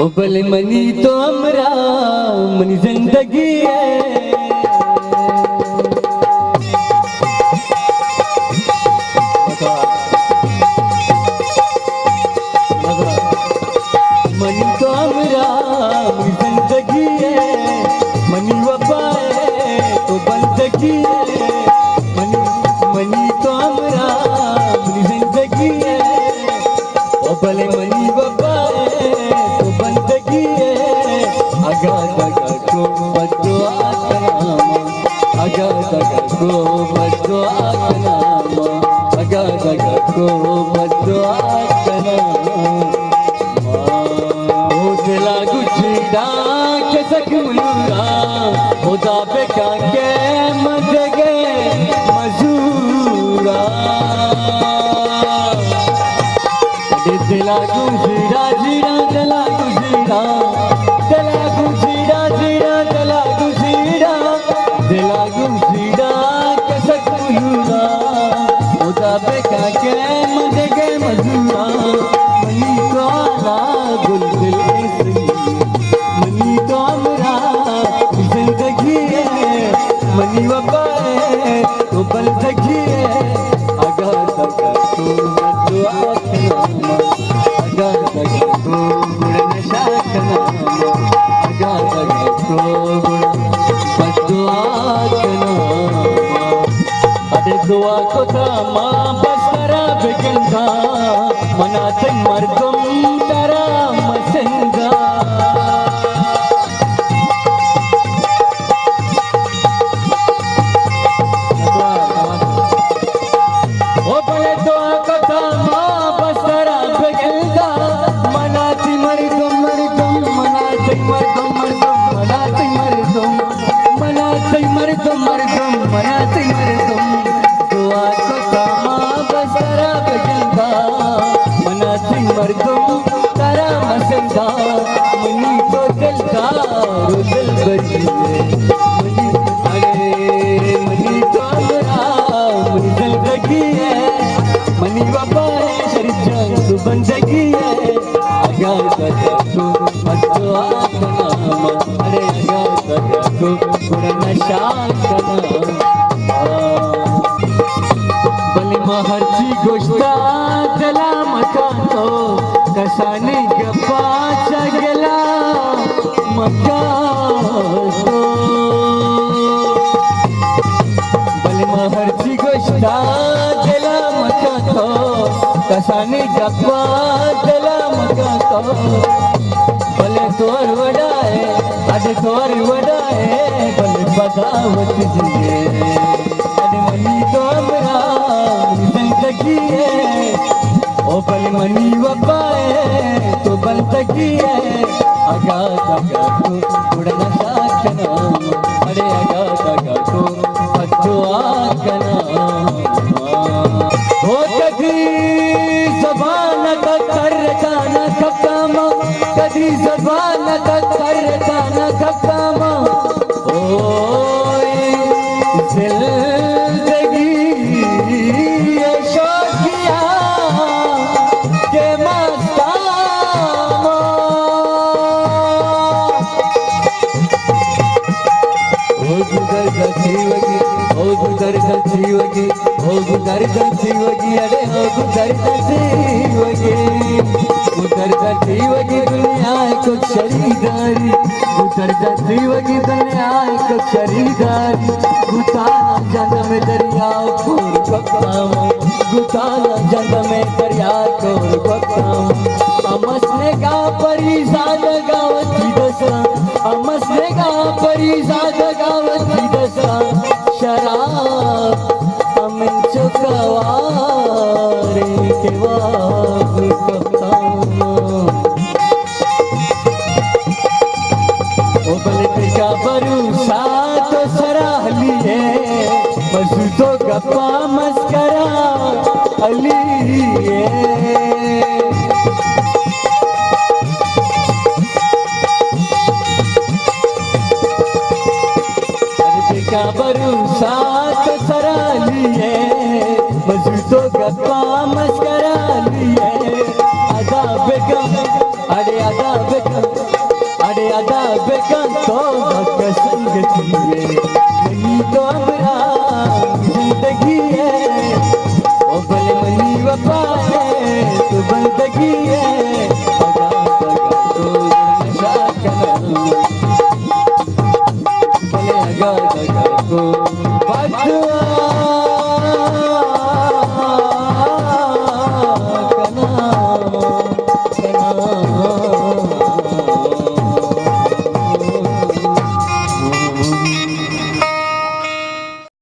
ओ भले मनी तो हमरा मनी जिंदगी है। मनी तो हमरा मनी जिंदगी है, मनी वफा है तो बंदगी है। मनी तो हमरा मनी जिंदगी है, ओ भले मनी वफा तो बंदगी है। अगा दगा को बदुआ कनामा, अगा दगा को बदुआ कनामा, अगा दगा को बदुआ कनामा। ओ दिला गुछड़ा के सकमुरा खुदा पे काके मद गए मजूरा। दिला गुछड़ा जीरा दिला गुछड़ा, दिला गुछड़ा जीरा दिला गुछड़ा, दिला गुछड़ा के सकमुरा खुदा पे काके मद गए मजूरा। मनी तो आला गुल दिल ऐसी, मनी तो हमरा जिंदगी है, मनी वफा है तो बंदगी है। अगा दगा को बदुआ कनामा, अगा दगा को गुड़ नशा कनामा, अगा दगा को गुड़ बदुआ कनामा। अरे दुआ को थामा बस तरा बिगंगा, मनाते मर्दम तरा मसंगा। ओ भले दुआ को थामा बस तरा बिगंगा, मनाते मर्दम मर्दम, मनाते मर्दम मर्दम, मनाते मर्दम, मनाते मर्दम मर्दम, मनाते मर्दम। दुआ को थामा बस तरा बिगंगा, मनाते मर्दम तरा मसंगा। मनी तो दिलदार दिल बरी है, मनी अरे मनी तो हमरा मनी जिंदगी है, मनी वफा है शरीफ जान तो बंदगी है। अगा दगा को बदुआ कनामा, अरे अगा दगा को गुड़ नशा कनामा। भले महर्ची गोश्ता चला मकान तो कसाने गप्पा चगला मकान तो। भले महर्ची गोश्ता चला मकान तो कसाने गप्पा चला मकान तो। भले तोर वडाए अरे तोर वडाए, भले बगावत जिए। अरे मनी तो हमरा जिंदगी है, ओ भले मनी वफा है तो बंदगी है। अगा दगा को गुड़ नशा कनामा, अरे अगा दगा को बदुआ कनामा। हो कभी ज़बान का कर जाना खकामा, कभी ज़बान का कर जाना खकामा। ओए जिंदगी ये शौकिया के मस्ताना। ओ गुदर जीवगी, ओ गुदर जीवगी, ओ गुदर जीवगी, अरे ओ गुदर जीवगी, गुदर जीवगी दुनिया को शरीदारी, गुदर जीवगी दुनिया को शरीदारी। गुताना जंग में दरिया खोल बकाम, गुताना जंग में दरिया खोल बकाम। अमसने का परिजाद गावती दसा, अमसने का परिजाद गावती दसा। शराब अमिन चुकवारे के वाग कप्तान। ओ भले का भरोसा तो सराह लिए, मसूदों गप्पा मस्करा अलिए। का भरोसा तो सराह लिए, मसूदों गप्पा मस्करा लिए। अदा बेगम अरे अदा बेगम अरे अदा बेगम तो हक संगती है मनी तो हमरा जिंदगी है ओ भले मनी वफा है तो बंदगी है अगा अगा तो नशा करूं भले अगा अगा को बात